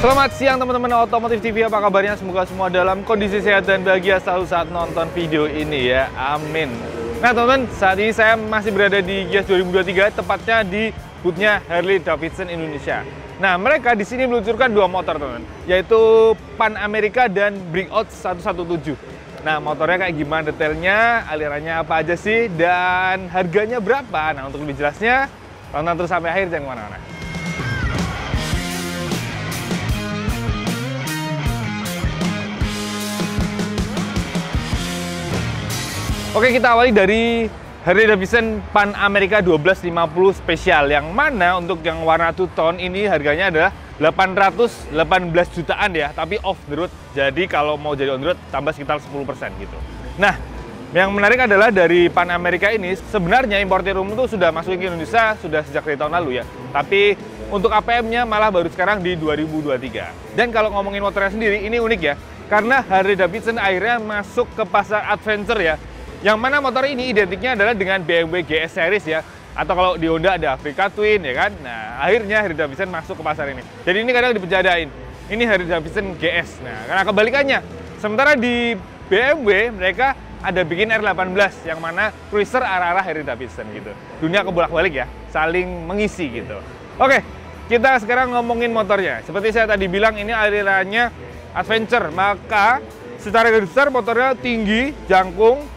Selamat siang teman-teman Otomotif TV, apa kabarnya? Semoga semua dalam kondisi sehat dan bahagia selalu saat nonton video ini ya, amin. Nah teman-teman, saat ini saya masih berada di Gias 2023, tepatnya di boothnya Harley Davidson Indonesia. Nah mereka di sini meluncurkan dua motor teman-teman, yaitu Pan America dan Breakout 117. Nah motornya kayak gimana detailnya, alirannya apa aja sih, dan harganya berapa? Nah untuk lebih jelasnya, tonton terus sampai akhir, jangan kemana-mana. Oke, kita awali dari Harley Davidson Pan America 1250 Special, yang mana untuk yang warna two tone ini harganya adalah 818 jutaan ya, tapi off the road. Jadi kalau mau jadi on the road tambah sekitar 10% gitu. Nah, yang menarik adalah dari Pan America ini sebenarnya importer umum itu sudah masuk ke Indonesia sudah sejak dari tahun lalu ya. Tapi untuk APM-nya malah baru sekarang di 2023. Dan kalau ngomongin motornya sendiri ini unik ya, karena Harley Davidson akhirnya masuk ke pasar adventure ya. Yang mana motor ini identiknya adalah dengan BMW GS Series ya. Atau kalau di Honda ada Africa Twin ya kan. Nah akhirnya Harley Davidson masuk ke pasar ini. Jadi ini kadang dipejadain. Ini Harley Davidson GS. Nah karena kebalikannya. Sementara di BMW mereka ada bikin R18. Yang mana cruiser arah-arah Harley Davidson gitu. Dunia kebolak-balik ya. Saling mengisi gitu. Oke, kita sekarang ngomongin motornya. Seperti saya tadi bilang ini alirannya adventure. Maka secara garis besar motornya tinggi, jangkung.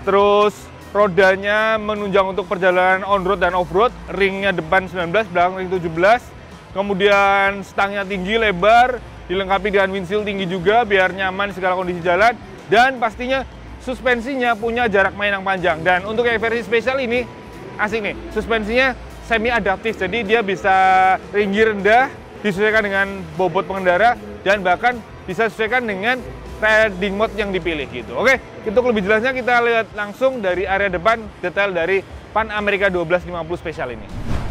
Terus rodanya menunjang untuk perjalanan on-road dan off-road. Ringnya depan 19, belakang ring 17. Kemudian stangnya tinggi, lebar. Dilengkapi dengan windshield tinggi juga, biar nyaman segala kondisi jalan. Dan pastinya suspensinya punya jarak main yang panjang. Dan untuk yang versi spesial ini, asik nih. Suspensinya semi-adaptif, jadi dia bisa ringgi rendah, disesuaikan dengan bobot pengendara. Dan bahkan bisa disesuaikan dengan riding mode yang dipilih gitu. Oke, untuk lebih jelasnya kita lihat langsung dari area depan detail dari Pan America 1250 Special ini.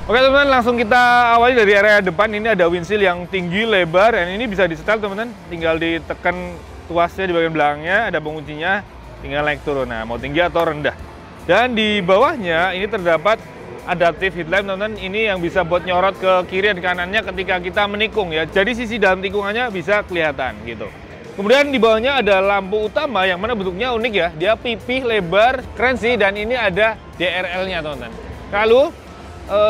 Oke teman-teman, langsung kita awali dari area depan. Ini ada windshield yang tinggi, lebar, dan ini bisa di-setel teman-teman. Tinggal ditekan tuasnya di bagian belakangnya, ada penguncinya, tinggal naik turun. Nah, mau tinggi atau rendah. Dan di bawahnya ini terdapat adaptive headlamp teman-teman. Ini yang bisa buat nyorot ke kiri dan kanannya ketika kita menikung ya. Jadi sisi dalam tikungannya bisa kelihatan gitu. Kemudian di bawahnya ada lampu utama yang mana bentuknya unik ya. Dia pipih, lebar, keren sih. Dan ini ada DRL-nya teman-teman. Lalu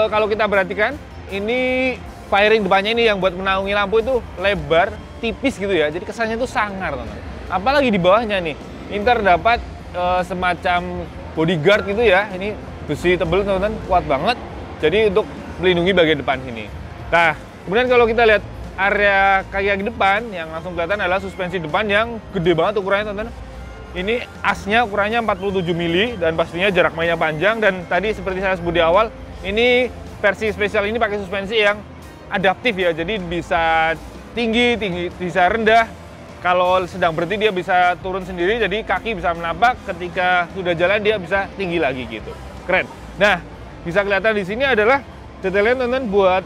kalau kita perhatikan, ini fairing depannya ini yang buat menaungi lampu itu lebar, tipis gitu ya. Jadi kesannya itu sangar teman-teman. Apalagi di bawahnya nih, ini terdapat semacam bodyguard gitu ya. Ini besi tebal teman-teman, kuat banget. Jadi untuk melindungi bagian depan sini. Nah, kemudian kalau kita lihat area kaki depan yang langsung kelihatan adalah suspensi depan yang gede banget ukurannya teman-teman. Ini asnya ukurannya 47 mili dan pastinya jarak mainnya panjang. Dan tadi seperti saya sebut di awal, ini versi spesial ini pakai suspensi yang adaptif ya. Jadi bisa tinggi, bisa rendah. Kalau sedang berhenti dia bisa turun sendiri, jadi kaki bisa menapak. Ketika sudah jalan dia bisa tinggi lagi gitu. Keren. Nah, bisa kelihatan di sini adalah detailnya teman-teman buat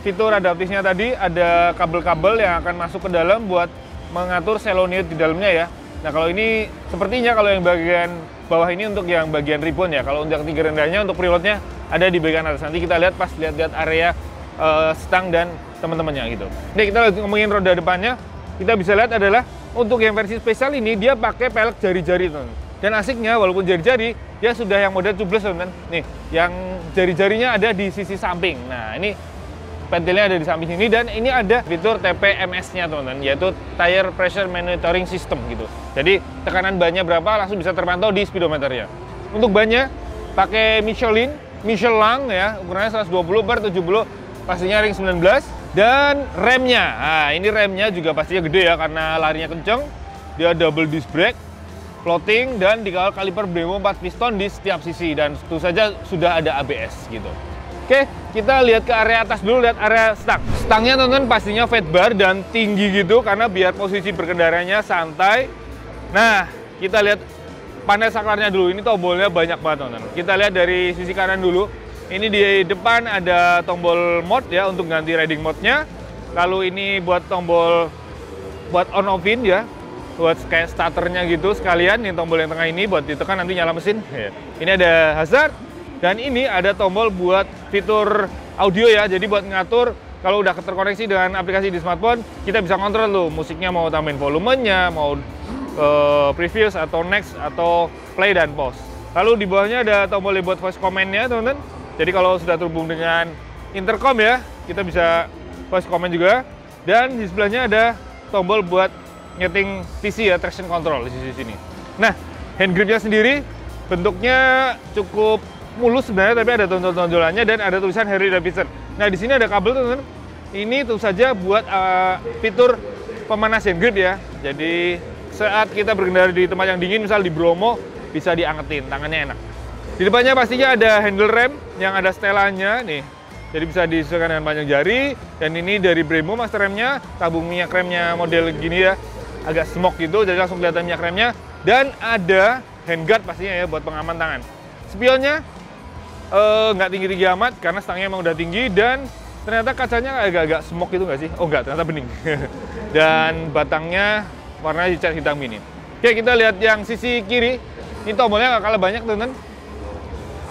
fitur adaptifnya tadi, ada kabel-kabel yang akan masuk ke dalam buat mengatur solenoid di dalamnya ya. Nah kalau ini sepertinya kalau yang bagian bawah ini untuk yang bagian ribbon ya. Kalau untuk tinggi rendahnya untuk preloadnya ada di bagian atas. Nanti kita lihat pas lihat area stang dan teman-temannya gitu. Oke, kita ngomongin roda depannya. Kita bisa lihat adalah untuk yang versi spesial ini dia pakai pelek jari-jari teman. Dan asiknya walaupun jari-jari dia sudah yang model tubeless teman. Nih, yang jari-jarinya ada di sisi samping. Nah ini pentilnya ada di samping sini, dan ini ada fitur TPMS-nya teman-teman, yaitu Tire Pressure Monitoring System gitu. Jadi tekanan bannya berapa langsung bisa terpantau di speedometernya. Untuk bannya pakai Michelin ya, ukurannya 120/70, pastinya ring 19. Dan remnya, nah ini remnya juga pastinya gede ya karena larinya kenceng. Dia double disc brake, floating, dan dikawal kaliper Brembo 4 piston di setiap sisi, dan tentu saja sudah ada ABS gitu. Oke, kita lihat ke area atas dulu, lihat area stang. Stangnya teman-teman pastinya fat bar dan tinggi gitu karena biar posisi berkendaranya santai. Nah, kita lihat panel saklarnya dulu. Ini tombolnya banyak banget teman-teman. Kita lihat dari sisi kanan dulu. Ini di depan ada tombol mode ya untuk ganti riding mode-nya. Lalu ini buat tombol buat on off-in ya. Buat kayak starternya gitu sekalian. Ini tombol yang tengah ini buat ditekan nanti nyala mesin. Ini ada hazard. Dan ini ada tombol buat fitur audio ya, jadi buat ngatur kalau udah terkoneksi dengan aplikasi di smartphone, kita bisa kontrol tuh musiknya mau tambahin volumenya, mau previous atau next atau play dan pause. Lalu di bawahnya ada tombol buat voice command-nya, teman-teman. Jadi kalau sudah terhubung dengan intercom ya, kita bisa voice command juga. Dan di sebelahnya ada tombol buat nyeting TC ya, traction control di sisi sini. Nah, hand gripnya sendiri bentuknya cukup mulus sebenarnya, tapi ada tonjol-tonjolannya dan ada tulisan Harley Davidson. Nah, di sini ada kabel, teman-teman. Ini tentu saja buat fitur pemanas hand grip ya. Jadi saat kita berkendara di tempat yang dingin, misal di Bromo, bisa diangetin, tangannya enak. Di depannya pastinya ada handle rem yang ada setelannya nih. Jadi bisa disesuaikan dengan panjang jari. Dan ini dari Brembo master remnya, tabung minyak remnya model gini ya, agak smoke gitu, jadi langsung kelihatan minyak remnya. Dan ada handguard pastinya ya buat pengaman tangan. Spionnya nggak tinggi-tinggi amat karena stangnya emang udah tinggi, dan ternyata kacanya agak-agak smoke gitu nggak sih? Oh nggak, ternyata bening. Dan batangnya warnanya dicat hitam ini. Oke, kita lihat yang sisi kiri. Ini tombolnya nggak kalah banyak, teman-teman.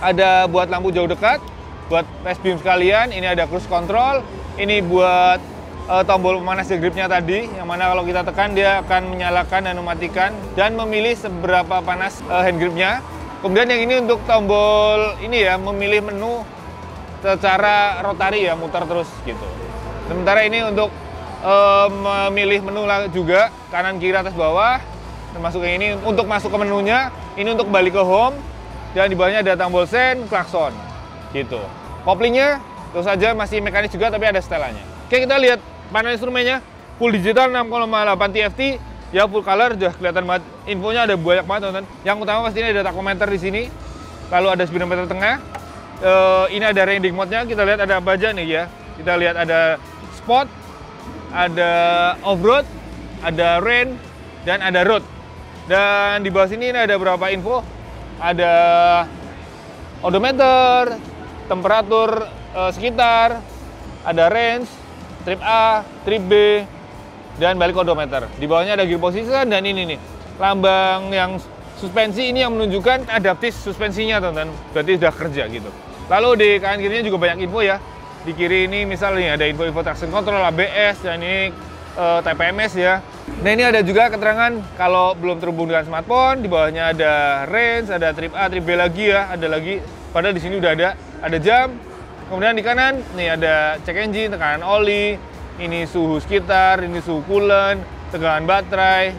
Ada buat lampu jauh dekat, buat flash beam sekalian. Ini ada cruise control. Ini buat tombol pemanas gripnya tadi, yang mana kalau kita tekan dia akan menyalakan dan mematikan dan memilih seberapa panas hand gripnya. Kemudian yang ini untuk tombol ini ya, memilih menu secara rotari ya, muter terus gitu. Sementara ini untuk memilih menu juga, kanan kiri atas bawah, termasuk yang ini untuk masuk ke menunya, ini untuk balik ke home, dan di bawahnya ada tombol sen, klakson gitu. Koplingnya terus saja masih mekanis juga, tapi ada setelannya. Oke, kita lihat panel instrumennya, full digital 6,8 TFT ya, full color, udah kelihatan banget. Infonya ada banyak banget, teman-teman. Yang utama pasti ini ada tachometer di sini, lalu ada speedometer tengah. Ini ada riding mode-nya, kita lihat ada apa aja nih ya. Kita lihat ada sport, ada off-road, ada rain, dan ada road. Dan di bawah sini ini ada beberapa info. Ada odometer, temperatur sekitar, ada range, trip A, trip B, dan balik odometer. Di bawahnya ada gear position, dan ini nih, lambang yang suspensi ini yang menunjukkan adaptif suspensinya, teman-teman. Berarti sudah kerja gitu. Lalu di kanan kirinya juga banyak info ya. Di kiri ini misalnya ada info-info traction control, ABS, dan ini TPMS ya. Nah, ini ada juga keterangan kalau belum terhubung dengan smartphone. Di bawahnya ada range, ada trip A, trip B lagi ya, ada lagi. Padahal di sini udah ada jam. Kemudian di kanan nih ada check engine, tekanan oli, ini suhu sekitar, ini suhu coolant, tegangan baterai.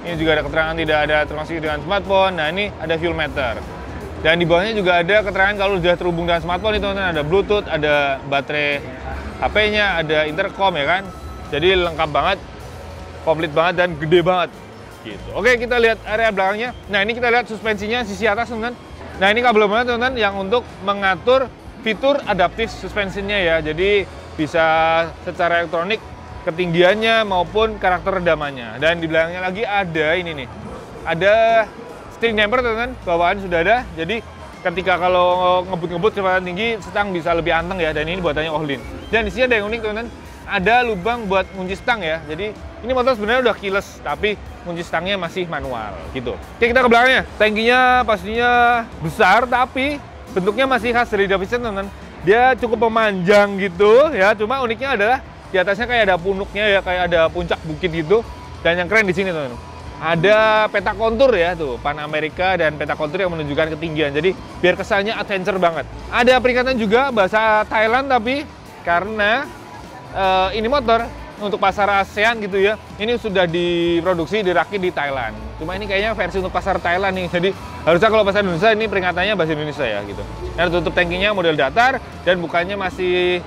Ini juga ada keterangan tidak ada terkoneksi dengan smartphone. Nah, ini ada fuel meter. Dan di bawahnya juga ada keterangan kalau sudah terhubung dengan smartphone itu, teman-teman, ada Bluetooth, ada baterai HP-nya, ada intercom ya kan. Jadi lengkap banget, komplit banget, dan gede banget gitu. Oke, kita lihat area belakangnya. Nah, ini kita lihat suspensinya sisi atas, teman-teman. Nah, ini kabel mana, teman-teman, yang untuk mengatur fitur adaptif suspensinya ya. Jadi bisa secara elektronik ketinggiannya maupun karakter redamannya. Dan di belakangnya lagi ada ini nih, ada string damper, teman-teman, bawaan sudah ada. Jadi ketika kalau ngebut-ngebut kecepatan tinggi, stang bisa lebih anteng ya. Dan ini buatannya Ohlin. Dan di sini ada yang unik, teman-teman, ada lubang buat ngunci stang ya. Jadi ini motor sebenarnya udah keyless, tapi ngunci stangnya masih manual gitu. Oke, kita ke belakangnya. Tankinya pastinya besar, tapi bentuknya masih khas dari Davidson, teman-teman. Dia cukup memanjang gitu ya. Cuma uniknya adalah di atasnya kayak ada punuknya ya, kayak ada puncak bukit gitu. Dan yang keren di sini, teman-teman, ada peta kontur ya tuh, Pan Amerika dan peta kontur yang menunjukkan ketinggian. Jadi biar kesannya adventure banget. Ada peringatan juga bahasa Thailand, tapi karena ini motor untuk pasar ASEAN gitu ya, ini sudah diproduksi, dirakit di Thailand. Cuma ini kayaknya versi untuk pasar Thailand nih, jadi harusnya kalau pasar Indonesia ini peringatannya bahasa Indonesia ya gitu. Nah, tutup tangkinya model datar dan bukannya masih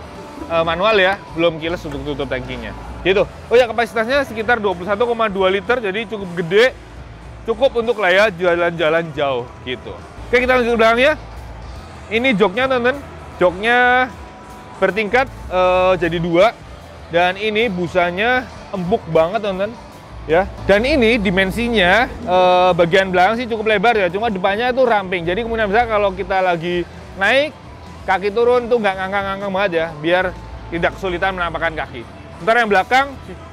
manual ya, belum keyless untuk tutup tangkinya gitu. Oh ya, kapasitasnya sekitar 21,2 liter, jadi cukup gede, cukup untuk layak jalan-jalan jauh gitu. Oke, kita lanjut ke belakangnya. Ini joknya, teman-teman, joknya bertingkat jadi dua, dan ini busanya empuk banget, teman-teman ya. Dan ini dimensinya bagian belakang sih cukup lebar ya, cuma depannya itu ramping. Jadi kemudian bisa kalau kita lagi naik, kaki turun tuh nggak ngangkang-ngangkang banget ya, biar tidak kesulitan menampakkan kaki. Sementara yang belakang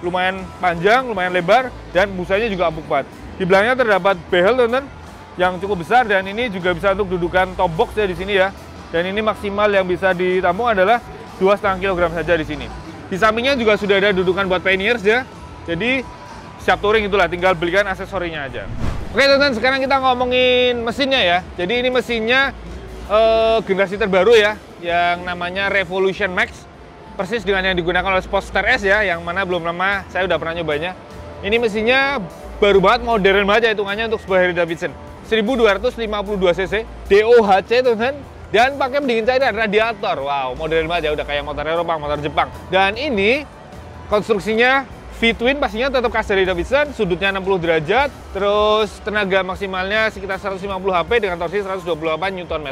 lumayan panjang, lumayan lebar, dan busanya juga empuk banget. Di belakangnya terdapat behel, teman-teman, yang cukup besar, dan ini juga bisa untuk dudukan top box ya di sini ya. Dan ini maksimal yang bisa ditampung adalah 2,5 kg saja di sini. Di sampingnya juga sudah ada dudukan buat pioneers ya. Jadi siap touring itulah, tinggal belikan aksesorinya aja. Oke teman-teman, sekarang kita ngomongin mesinnya ya. Jadi ini mesinnya generasi terbaru ya, yang namanya Revolution Max. Persis dengan yang digunakan oleh Sportster S ya, yang mana belum lama saya udah pernah nyobanya. Ini mesinnya baru banget, modern banget ya hitungannya untuk sebuah Harley Davidson. 1252 cc, DOHC teman-teman. Dan pakai pendingin cairan radiator. Wow, modern banget ya, udah kayak motor Eropa, motor Jepang. Dan ini konstruksinya V-twin, pastinya tetap khas dari Davidson, sudutnya 60 derajat, terus tenaga maksimalnya sekitar 150 HP dengan torsi 128 Nm,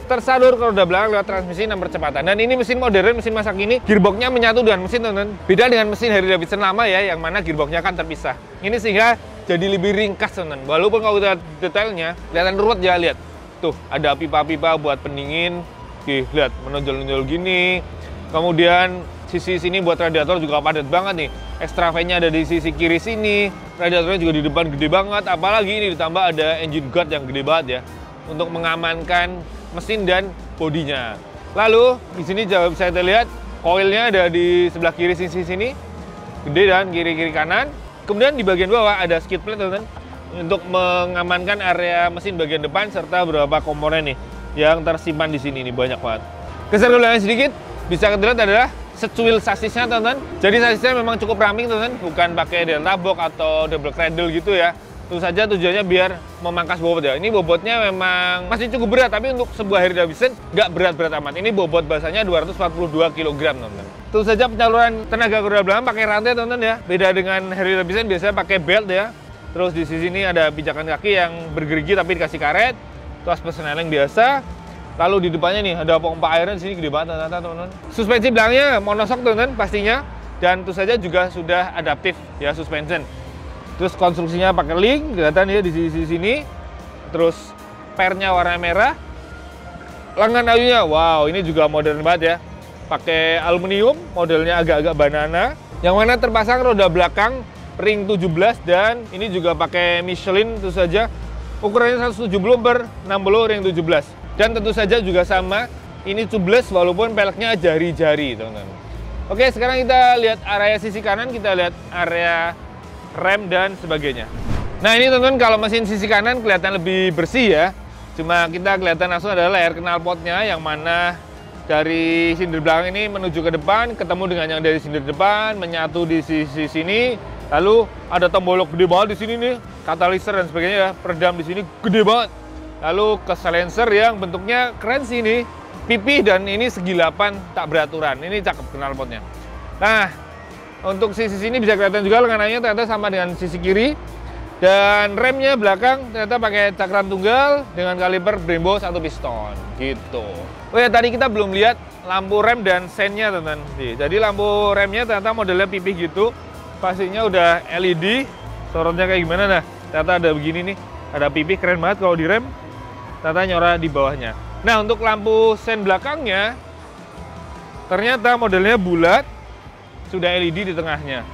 tersalur ke roda belakang lewat transmisi 6 percepatan. Dan ini mesin modern, mesin masa kini, gearboxnya menyatu dengan mesin teman-teman. Beda dengan mesin Harley Davidson lama ya, yang mana gearboxnya kan terpisah. Ini sehingga jadi lebih ringkas teman-teman. Walaupun kalau kita detailnya, kelihatan ruwet ya, lihat. Tuh, ada pipa-pipa buat pendingin. Oke, lihat, menonjol-nonjol gini. Kemudian sisi sini buat radiator juga padat banget nih. Extra fan-nya ada di sisi kiri sini. Radiatornya juga di depan gede banget. Apalagi ini ditambah ada engine guard yang gede banget ya, untuk mengamankan mesin dan bodinya. Lalu di sini bisa kita lihat coilnya ada di sebelah kiri sisi sini, gede dan kiri kanan. Kemudian di bagian bawah ada skid plate teman-teman, untuk mengamankan area mesin bagian depan serta beberapa komponen nih yang tersimpan di sini nih, banyak banget. Geser ke belakang sedikit, bisa kita lihat adalah secuil sasisnya teman-teman. Jadi sasisnya memang cukup ramping teman-teman, bukan pakai delta box atau double cradle gitu ya. Tentu saja tujuannya biar memangkas bobot ya. Ini bobotnya memang masih cukup berat, tapi untuk sebuah Harley Davidson nggak berat-berat amat. Ini bobot basanya 242 kg teman-teman. Tentu saja penyaluran tenaga ke roda belakang pakai rantai teman-teman ya. Beda dengan Harley Davidson biasanya pakai belt ya. Terus di sini ada pijakan kaki yang bergerigi tapi dikasih karet. Terus persneling biasa. Lalu di depannya nih ada pompa airnya di sini gede banget teman-teman. Suspensi belakangnya monosok teman-teman pastinya. Dan tentu saja juga sudah adaptif ya suspension. Terus konstruksinya pakai link, kelihatan ya di sisi sini. Terus pernya warna merah. Lengan ayunya, wow ini juga modern banget ya. Pakai aluminium, modelnya agak-agak banana. Yang mana terpasang roda belakang ring 17 dan ini juga pakai Michelin tentu saja. Ukurannya 170/60 ring 17. Dan tentu saja juga sama, ini tubeless walaupun peleknya jari-jari teman-teman. Oke, sekarang kita lihat area sisi kanan, kita lihat area rem dan sebagainya. Nah ini teman-teman, kalau mesin sisi kanan kelihatan lebih bersih ya. Cuma kita kelihatan langsung adalah layar knalpotnya, yang mana dari silinder belakang ini menuju ke depan, ketemu dengan yang dari silinder depan, menyatu di sisi sini. Lalu ada tombol gede banget di sini nih, kataliser dan sebagainya ya, peredam di sini gede banget. Lalu ke silencer yang bentuknya keren sih ini, pipih dan ini segi 8 tak beraturan. Ini cakep knalpotnya. Nah, untuk sisi sini bisa kelihatan juga lenganannya ternyata sama dengan sisi kiri. Dan remnya belakang ternyata pakai cakram tunggal dengan kaliper Brembo 1 piston gitu. Oh ya, tadi kita belum lihat lampu rem dan sennya teman-teman. Jadi lampu remnya ternyata modelnya pipih gitu. Pastinya udah LED. Sorotnya kayak gimana nah? Ternyata ada begini nih. Ada pipih, keren banget kalau di rem. Ternyata nyora di bawahnya. Nah, untuk lampu sen belakangnya ternyata modelnya bulat, sudah LED di tengahnya.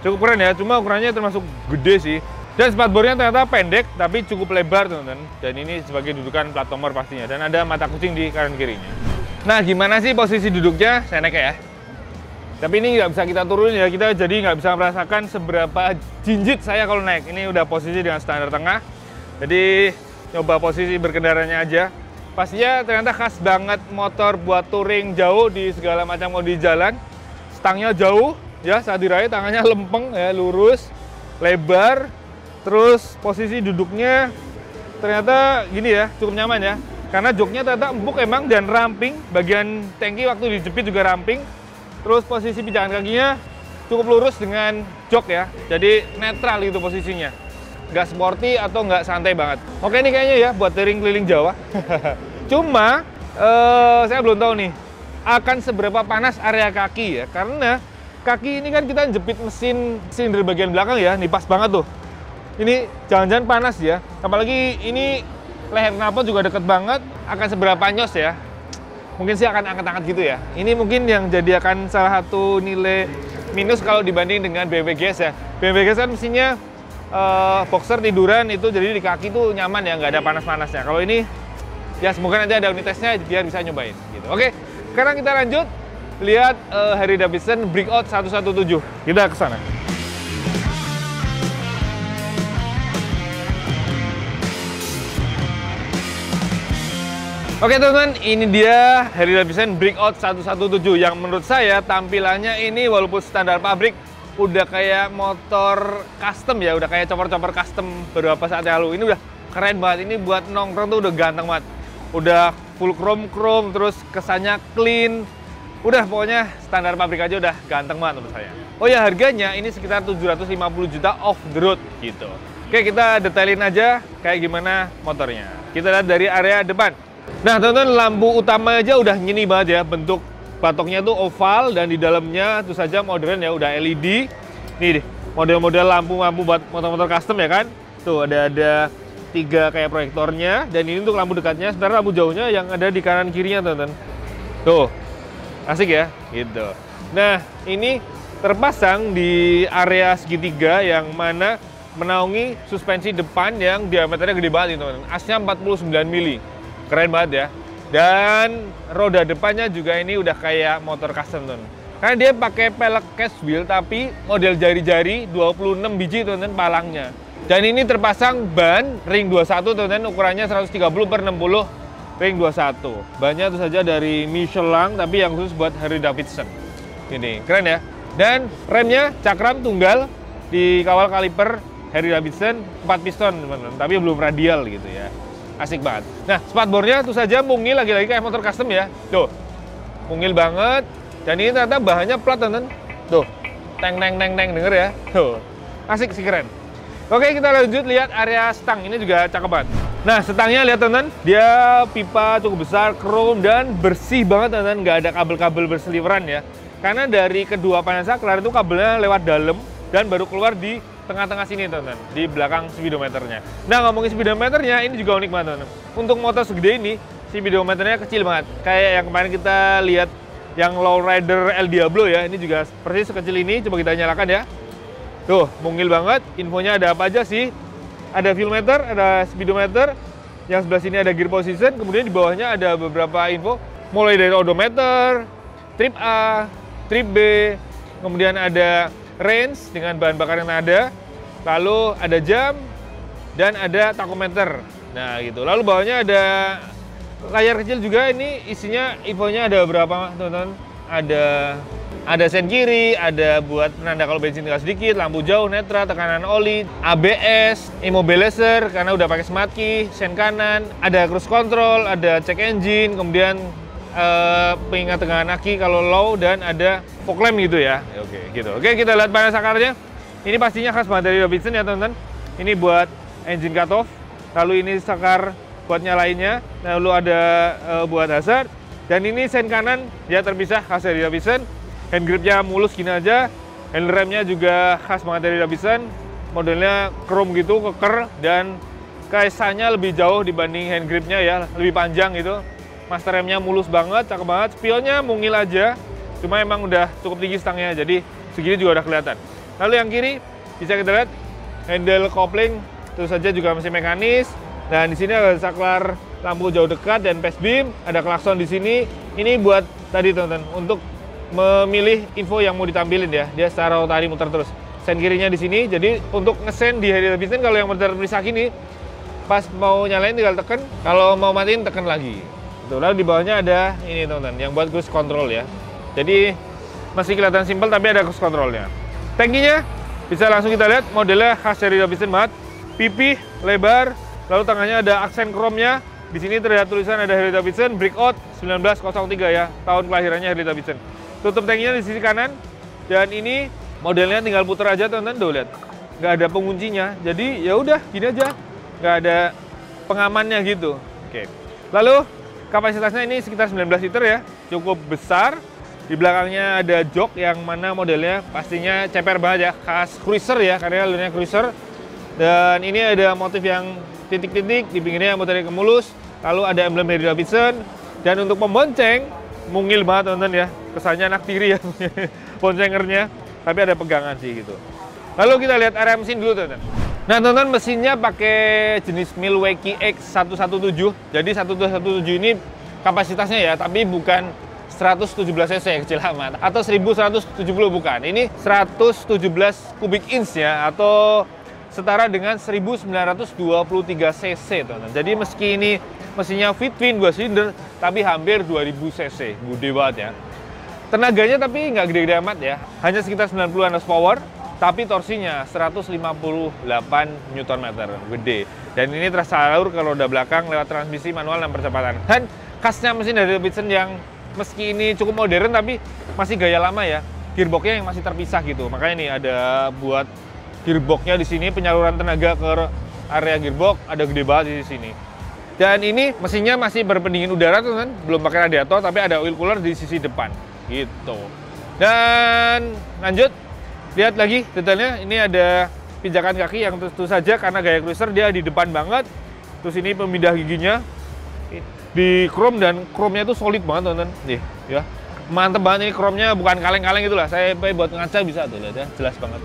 Cukup keren ya, cuma ukurannya termasuk gede sih. Dan spatbornya ternyata pendek tapi cukup lebar teman-teman. Dan ini sebagai dudukan plat nomor pastinya. Dan ada mata kucing di kanan kirinya. Nah, gimana sih posisi duduknya? Saya naik ya. Tapi ini nggak bisa kita turunin ya, kita jadi nggak bisa merasakan seberapa jinjit saya kalau naik. Ini udah posisi dengan standar tengah. Jadi nyoba posisi berkendaranya aja. Pastinya ternyata khas banget motor buat touring jauh di segala macam kondisi jalan. Stangnya jauh ya, saat diraih tangannya lempeng ya, lurus, lebar. Terus posisi duduknya ternyata gini ya, cukup nyaman ya. Karena joknya ternyata empuk emang dan ramping. Bagian tangki waktu dijepit juga ramping. Terus posisi pijakan kakinya cukup lurus dengan jok ya. Jadi netral gitu posisinya. Nggak sporty atau nggak santai banget. Oke, ini kayaknya ya buat touring keliling Jawa. Cuma saya belum tahu nih akan seberapa panas area kaki ya. Karena kaki ini kan kita jepit mesin silinder bagian belakang ya. Nih pas banget tuh. Ini jangan-jangan panas ya. Apalagi ini leher knalpot juga deket banget. Akan seberapa nyos ya. Mungkin sih akan angkat-angkat gitu ya. Ini mungkin yang jadi akan salah satu nilai minus kalau dibanding dengan BMW GS ya. BMW GS kan mesinnya boxer tiduran itu, jadi di kaki tuh nyaman ya, nggak ada panas-panasnya. Kalau ini ya semoga nanti ada unit tesnya biar bisa nyobain gitu. Oke, sekarang kita lanjut lihat Harley Davidson Breakout 117. Kita ke sana. Oke teman-teman, ini dia Harley Davidson Breakout 117 yang menurut saya tampilannya ini walaupun standar pabrik udah kayak motor custom ya, udah kayak chopper-chopper custom beberapa saat yang lalu. Ini udah keren banget, ini buat nongkrong tuh udah ganteng banget. Udah full chrome, terus kesannya clean. Udah pokoknya standar pabrik aja udah ganteng banget menurut saya. Oh ya, harganya ini sekitar 750 juta off the road gitu. Oke, kita detailin aja kayak gimana motornya. Kita lihat dari area depan. Nah teman-teman, lampu utama aja udah nyeni banget ya, bentuk batoknya tuh oval dan di dalamnya itu saja modern ya, udah LED. Nih deh, model-model lampu-lampu buat motor-motor custom ya kan. Tuh ada 3 kayak proyektornya, dan ini untuk lampu dekatnya, sementara lampu jauhnya yang ada di kanan kirinya teman-teman. Tuh, asik ya, gitu. Nah, ini terpasang di area segitiga yang mana menaungi suspensi depan yang diameternya gede banget teman-teman. Asnya 49 mili. Keren banget ya. Dan roda depannya juga ini udah kayak motor custom teman. Karena dia pakai pelek cast wheel tapi model jari-jari 26 biji teman-teman palangnya. Dan ini terpasang ban ring 21 teman-teman, ukurannya 130/60 ring 21. Bannya itu saja dari Michelin tapi yang khusus buat Harley Davidson. Ini keren ya. Dan remnya cakram tunggal di kawal kaliper Harley Davidson 4 piston teman-teman, tapi belum radial gitu ya. Asik banget. Nah, spatbornya itu saja mungil lagi-lagi kayak motor custom ya. Tuh, mungil banget. Dan ini ternyata bahannya plat teman-teman. Tuh, teng denger ya. Tuh, asik sih, keren. Oke, kita lanjut lihat area stang. Ini juga cakep banget. Nah, stangnya lihat teman-teman, dia pipa cukup besar, chrome dan bersih banget teman-teman. Nggak ada kabel-kabel berseliweran ya. Karena dari kedua panel saklar itu kabelnya lewat dalam dan baru keluar di tengah-tengah sini teman-teman, di belakang speedometernya. Nah, ngomongin speedometernya, ini juga unik banget teman-teman. Untuk motor segede ini, speedometernya kecil banget. Kayak yang kemarin kita lihat yang lowrider El Diablo ya, ini juga persis sekecil ini. Coba kita nyalakan ya. Tuh, mungil banget. Infonya ada apa aja sih? Ada fuel meter, ada speedometer. Yang sebelah sini ada gear position. Kemudian di bawahnya ada beberapa info, mulai dari odometer, trip A, trip B, kemudian ada range dengan bahan bakar yang ada, lalu ada jam, dan ada tachometer. Nah gitu. Lalu bawahnya ada layar kecil juga, ini isinya infonya ada berapa teman-teman. Ada sen kiri, ada buat penanda kalau bensin tinggal sedikit, lampu jauh, netra, tekanan oli, ABS, immobilizer karena udah pakai smart key, sen kanan, ada cruise control, ada check engine, kemudian pengingat tegangan aki kalau low, dan ada fog lamp gitu ya. Oke, gitu. Oke, kita lihat panel sakarnya. Ini pastinya khas banget dari Davidson ya teman-teman. Ini buat engine cutoff, lalu ini sakar buat nyalainnya, lalu ada buat hazard, dan ini sen kanan dia terpisah khas dari Davidson. Hand gripnya mulus gini aja, handle remnya juga khas banget dari Davidson, modelnya chrome gitu, keker, dan kesannya lebih jauh dibanding hand gripnya ya, lebih panjang gitu. Master remnya mulus banget, cakep banget. Spionnya mungil aja, cuma emang udah cukup tinggi stangnya, jadi segini juga udah kelihatan. Lalu yang kiri bisa kita lihat handle coupling, tentu saja juga masih mekanis. Dan di sini ada saklar lampu jauh dekat dan pass beam, ada klakson di sini. Ini buat tadi teman-teman, untuk memilih info yang mau ditampilin ya. Dia secara rotari muter terus. Sen kirinya di sini, jadi untuk ngesen di Harley Davidson kalau yang motor Prisaki ini, pas mau nyalain tinggal tekan, kalau mau matiin tekan lagi. Lalu di bawahnya ada ini teman-teman, yang buat cruise control ya. Jadi masih kelihatan simpel tapi ada cruise controlnya. Tankinya bisa langsung kita lihat, modelnya khas dari Davidson banget. Pipih, lebar, lalu tengahnya ada aksen chrome-nya. Di sini terlihat tulisan ada Harley Davidson Breakout 1903 ya, tahun kelahirannya Harley Davidson. Tutup tankinya di sisi kanan, dan ini modelnya tinggal puter aja teman-teman, tuh lihat. Nggak ada penguncinya, jadi ya udah gini aja, nggak ada pengamannya gitu. Oke. Lalu kapasitasnya ini sekitar 19 liter ya, cukup besar. Di belakangnya ada jok yang mana modelnya pastinya ceper banget ya, khas cruiser ya, karena alurnya cruiser. Dan ini ada motif yang titik-titik, di pinggirnya motornya mulus, lalu ada emblem dari Davidson. Dan untuk pembonceng, mungil banget teman-teman ya, kesannya anak tiri ya, boncengernya, tapi ada pegangan sih gitu. Lalu kita lihat area mesin dulu teman-teman. Nah teman-teman, mesinnya pakai jenis Milwaukee X117. Jadi 117 ini kapasitasnya ya, tapi bukan 117 cc, kecil amat. Atau 1170 bukan. Ini 117 kubik inch ya, atau setara dengan 1923 cc, teman-teman. Jadi meski ini mesinnya fit-twin 2 silinder, tapi hampir 2000 cc, gede banget ya. Tenaganya tapi nggak gede-gede amat ya, hanya sekitar 90 horsepower, tapi torsinya 158 Nm, gede. Dan ini terasa alur kalau roda belakang lewat transmisi manual 6 percepatan. Dan khasnya mesin dari Davidson yang meski ini cukup modern tapi masih gaya lama ya, gearboxnya yang masih terpisah gitu. Makanya nih ada buat gearboxnya di sini, penyaluran tenaga ke area gearbox ada gede banget di sini. Dan ini mesinnya masih berpendingin udara, teman-teman, belum pakai radiator, tapi ada oil cooler di sisi depan. Gitu. Dan lanjut, lihat lagi detailnya. Ini ada pijakan kaki yang tentu saja karena gaya cruiser dia di depan banget. Terus ini pemindah giginya di chrome, dan chrome-nya itu solid banget, teman-teman. Nih, ya. Mantep banget ini chrome-nya, bukan kaleng-kaleng itulah. Saya buat ngaca bisa tuh, lihat ya, jelas banget.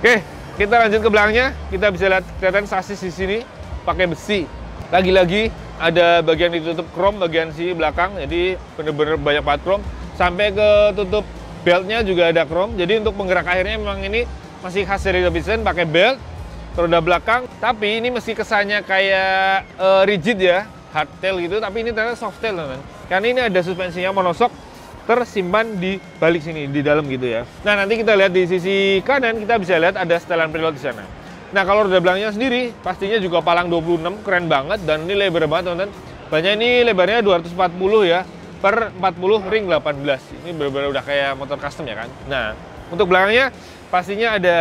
Oke, kita lanjut ke belakangnya. Kita bisa lihat kelihatan sasis di sini pakai besi. Lagi-lagi ada bagian ditutup chrome bagian si belakang, jadi bener-bener banyak banget chrome. Sampai ke tutup beltnya juga ada chrome. Jadi untuk penggerak airnya memang ini masih khas dari Davidson, pakai belt roda belakang. Tapi ini meski kesannya kayak rigid ya, hardtail gitu, tapi ini ternyata softtail, teman-teman. Karena ini ada suspensinya monoshock tersimpan di balik sini, di dalam gitu ya. Nah, nanti kita lihat di sisi kanan, kita bisa lihat ada setelan preload di sana. Nah, kalau roda belakangnya sendiri, pastinya juga palang 26, keren banget, dan ini lebar banget, teman-teman. Banyak ini lebarnya 240 ya, per 40 ring 18. Ini benar-benar udah kayak motor custom ya kan. Nah, untuk belakangnya pastinya ada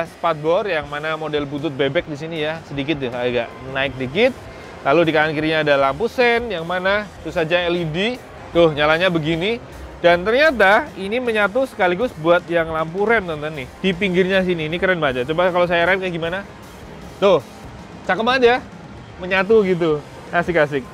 spatbor yang mana model butut bebek di sini ya, sedikit ya, agak naik dikit. Lalu di kanan kirinya ada lampu sen yang mana itu saja LED. Tuh, nyalanya begini. Dan ternyata ini menyatu sekaligus buat yang lampu rem, teman-teman nih. Di pinggirnya sini, ini keren banget. Coba kalau saya rem kayak gimana? Tuh, cakep banget ya. Menyatu gitu. Asik-asik.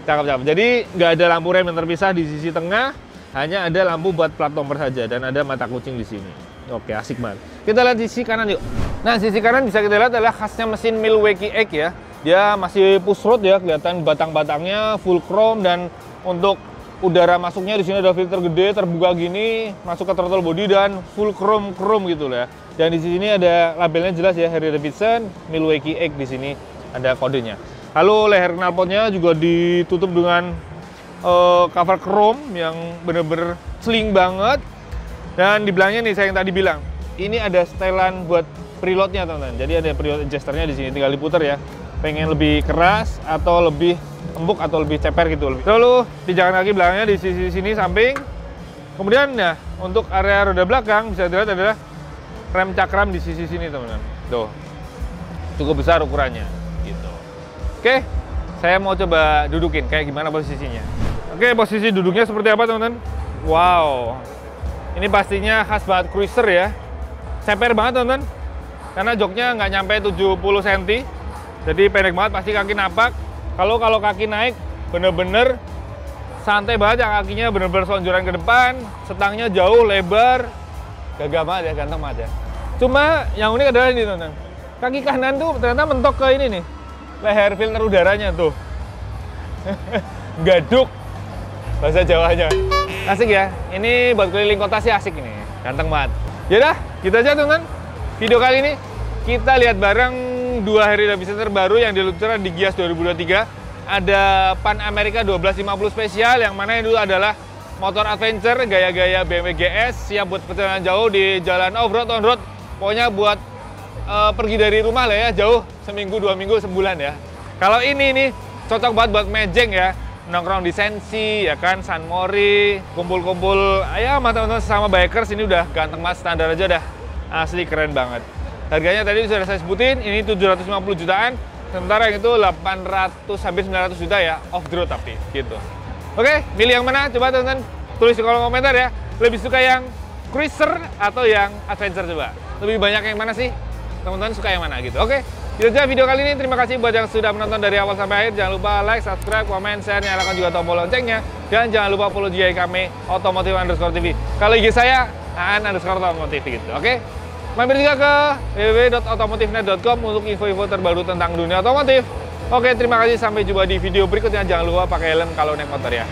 Cakep-cakep. Jadi nggak ada lampu rem yang terpisah di sisi tengah. Hanya ada lampu buat plat nomor saja. Dan ada mata kucing di sini. Oke, asik banget. Kita lihat sisi kanan yuk. Nah, sisi kanan bisa kita lihat adalah khasnya mesin Milwaukee Egg ya. Dia masih push rod ya, kelihatan batang-batangnya full chrome, dan untuk udara masuknya di sini ada filter gede terbuka gini, masuk ke throttle body dan full chrome gitu lah ya. Dan di sini ada labelnya jelas ya, Harley Davidson Milwaukee Egg, di sini ada kodenya. Lalu leher knalpotnya juga ditutup dengan cover chrome yang bener-bener sling banget. Dan di belakangnya nih, saya yang tadi bilang, ini ada setelan buat preloadnya, teman-teman. Jadi ada preload adjusternya di sini, tinggal diputer ya. Pengen lebih keras atau lebih empuk atau lebih ceper gitu. Lalu pijakan kaki belakangnya di sisi sini samping. Kemudian ya, untuk area roda belakang bisa dilihat adalah rem cakram di sisi sini, teman-teman. Tuh, cukup besar ukurannya gitu. Oke, saya mau coba dudukin kayak gimana posisinya. Oke, posisi duduknya seperti apa, teman-teman? Wow, ini pastinya khas banget cruiser ya. Ceper banget, teman-teman, karena joknya nggak nyampe 70 cm. Jadi pendek banget, pasti kaki napak. Kalau kaki naik bener-bener santai banget ya, kakinya bener-bener selonjoran ke depan, setangnya jauh, lebar, gagah banget ya, ganteng banget ya. Cuma yang unik adalah ini, teman-teman. Kaki kanan tuh ternyata mentok ke ini nih, leher filter udaranya tuh. Gaduk bahasa Jawanya. Asik ya. Ini buat keliling kota sih asik ini, ganteng banget. Yaudah, gitu aja, teman-teman. Video kali ini kita lihat bareng dua Harley Davidson terbaru yang diluncurkan di Gias 2023. Ada Pan America 1250 spesial, yang mana itu adalah motor adventure gaya-gaya BMW GS, siap buat perjalanan jauh di jalan off-road, on-road. Pokoknya buat pergi dari rumah lah ya, jauh, seminggu, 2 minggu, sebulan ya. Kalau ini nih cocok banget buat mejeng ya, nongkrong di Sensi ya kan, San Mori, kumpul-kumpul ya sama teman-teman sesama bikers. Ini udah ganteng banget, standar aja udah asli keren banget. Harganya tadi sudah saya sebutin, ini 750 jutaan, sementara yang itu 800 sampai 900 juta ya, off the road tapi gitu. Oke, pilih yang mana? Coba teman-teman tulis di kolom komentar ya. Lebih suka yang cruiser atau yang adventure coba? Lebih banyak yang mana sih? Teman-teman suka yang mana gitu. Oke, itu aja video kali ini. Terima kasih buat yang sudah menonton dari awal sampai akhir. Jangan lupa like, subscribe, komen, share, nyalakan juga tombol loncengnya. Dan jangan lupa follow juga kami Otomotif_TV. Kalau IG saya @_otomotif gitu. Oke? Mampir juga ke www.otomotifnet.com untuk info-info terbaru tentang dunia otomotif. Oke, terima kasih. Sampai jumpa di video berikutnya. Jangan lupa pakai helm kalau naik motor ya.